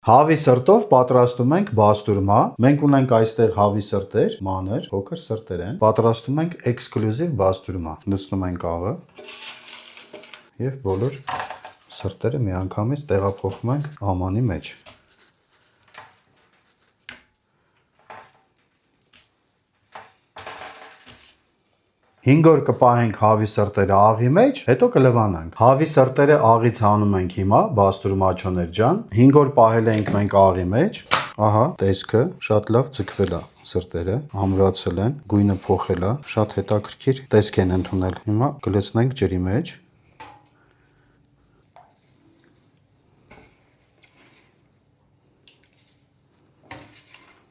Հավի սրտով պատրաստում ենք բաստուրմա։ Մենք ունենք այստեղ հավի սրտեր, մանր, փոքր սրտեր են։ Պատրաստում ենք էքսկլյուզիվ բաստուրմա։ Լցնում ենք աղը եւ բոլոր սրտերը միանգամից տեղափոխում ենք ամանի մեջ։ 5 օր կպահենք հավի սրտերը աղի մեջ, հետո կլվանանք։ Հավի սրտերը աղից հանում ենք հիմա, բաստուրմա աջոներ ջան։ 5 օր պահել ենք մենք աղի մեջ։ Ահա, տեսքը շատ լավ ձգվել է սրտերը, ամրացել են, գույնը փոխել է, շատ հետաքրքիր տեսք են ընդունել։ Հիմա կլցնենք ջրի մեջ։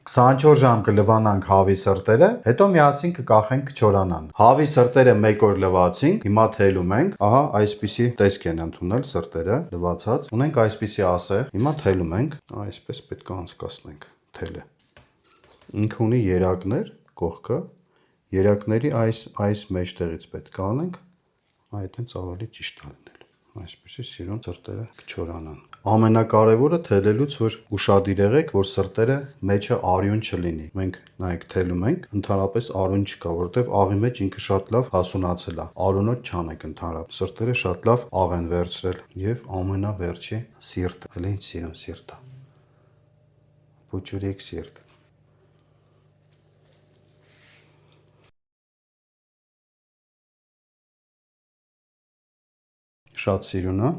24 ժամ կլվանանք հավի սրտերը, հետո միասին կկախենք կչորանան։ Հավի սրտերը 1 օր լվացինք, հիմա թելում ենք։ Ահա այսպիսի տեսք են ընդունել սրտերը լվացած։ Ունենք այսպիսի ասեղ, հիմա թելում ենք, այսպես պետք է անցկացնենք թելը։ Ինքը ունի երակներ կողքը, երակների այս մեջտեղից պետք է անենք, այդ հենց ավելի ճիշտ է լինել։ Այսպեսի սիրուն սրտերը կչորանան։ Ամենակարևորը թելելուց, որ ուշադիր եղեք, որ սրտերը մեջը արյուն չլինի։ Մենք նայեք թելում ենք, ընդհանրապես արյուն չկա, որովհետև աղի մեջ ինքը շատ լավ հասունացել է։ Արյունոտ չանեք ընդհանրապես։ Սրտերը շատ լավ աղ են վերցրել եւ ամենավերջի սիրտը, հələ ինչ սիրուն սիրտ է։ Փոճուրիկ սիրտ։ Շատ սիրուն է։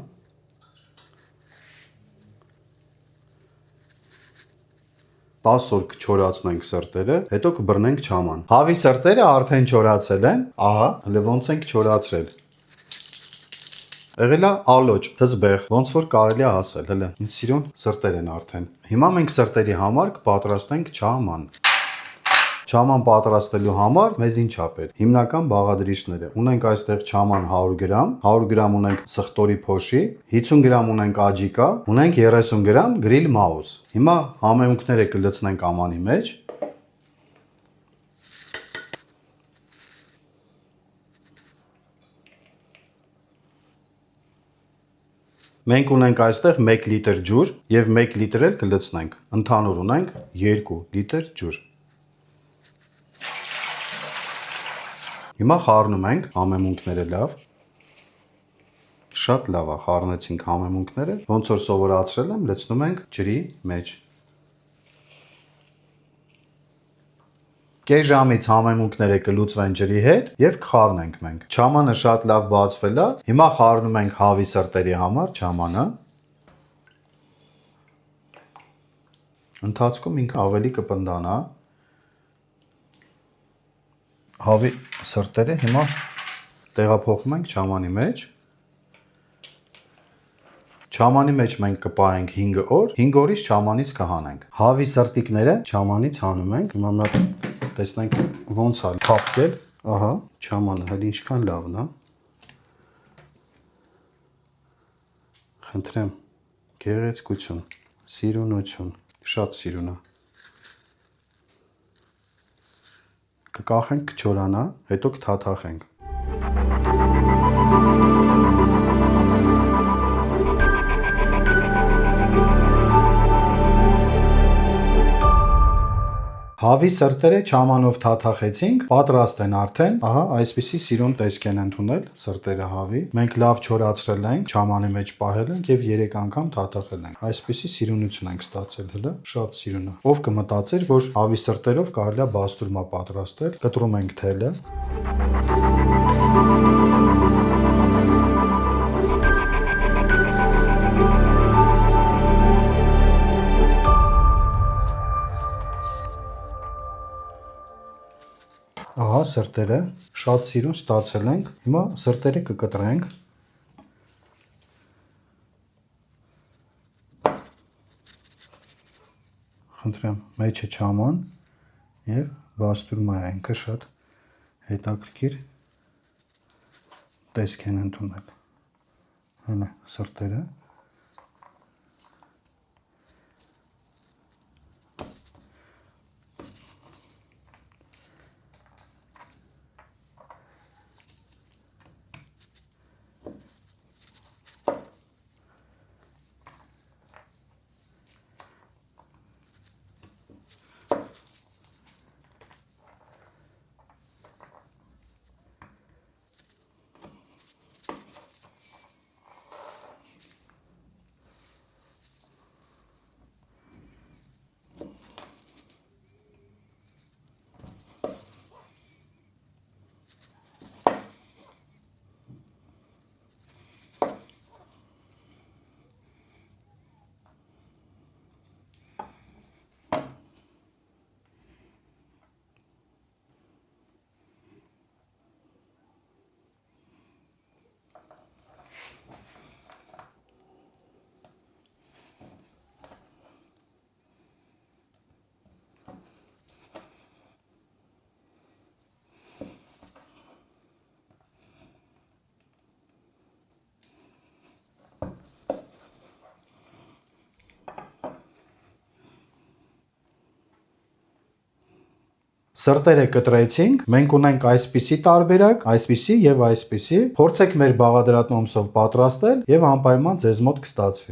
Տաս օր կչորացնենք սրտերը, հետո կբռնենք չաման։ Հավի սրտերը արդեն չորացել են, ահա, հələ ոնց ենք չորացրել։ Եղել է ալոճ, թզբեղ, ոնց որ կարելի է ասել, հələ ինչ սիրուն սրտեր են արդեն։ Հիմա մենք սրտերի համար կպատրաստենք չաման։ Չաման պատրաստելու համար մեզ ինչ է պետք։ Հիմնական բաղադրիչները։ Ունենք այստեղ չաման 100 գրամ, 100 գրամ ունենք սխտորի փոշի, 50 գրամ ունենք աջիկա, ունենք 30 գրամ գրիլ մաուս։ Հիմա համեմունքները կլցնենք ամանի մեջ։ Մենք ունենք այստեղ 1 լիտր ջուր եւ 1 լիտր էլ կլցնենք։ Ընդհանուր ունենք 2 լիտր ջուր։ Հիմա խառնում ենք համեմունքները լավ։ Շատ լավ է, խառնեցինք համեմունքները։ Ոնց որ սովորացրել եմ, լցնում ենք ջրի մեջ։ Կես ժամից համեմունքները կլուծվեն ջրի հետ եւ կխառնենք մենք։ Չամանը շատ լավ բացվել է։ Հիմա խառնում ենք հավի սրտերի համար չամանը։ Ընթացքում ինքը ավելի կպնդանա։ Հավի սրտերը հիմա տեղափոխում ենք չամանի մեջ։ Չամանի մեջ մենք կպահենք 5 օր, 5 օրից չամանից կհանենք։ Հավի սրտիկները չամանից հանում ենք։ Հիմա մի հատ տեսնենք ոնց է թափկել։ Ահա, չամանը հələ ինչքան լավն է։ Խնդրեմ, գեղեցկություն, սիրունություն, շատ սիրուն է։ Կկախենք կչորանա, հետո կթաթախենք։ Հավի սրտերը չամանով թաթախեցինք, պատրաստ են արդեն, ահա այսպիսի սիրուն տեսք են ընդունել սրտերը հավի։ Մենք լավ չորացրել ենք, չամանի մեջ պահել ենք եւ 3 անգամ թաթախել ենք։ Այսպիսի սիրունություն ենք ստացել, հələ շատ սիրուն է։ Ով կմտածեր, որ հավի սրտերով կարելի է բաստուրմա պատրաստել։ Կտրում ենք թելը։ Ահա սրտերը շատ սիրուն ստացել ենք։ Հիմա սրտերը կկտրենք։ Խնդրեմ, մեջը չաման եւ բաստուրմա է, ինքը շատ հետաքրքիր տեսք են ընդունել։ Հələ սրտերը Սրտերը կտրեցինք, մենք ունենք այսպիսի տարբերակ, այսպիսի եւ այսպիսի։ Փորձեք մեր բաղադրատոմսով պատրաստել եւ անպայման ձեզ մոտ կստացվի։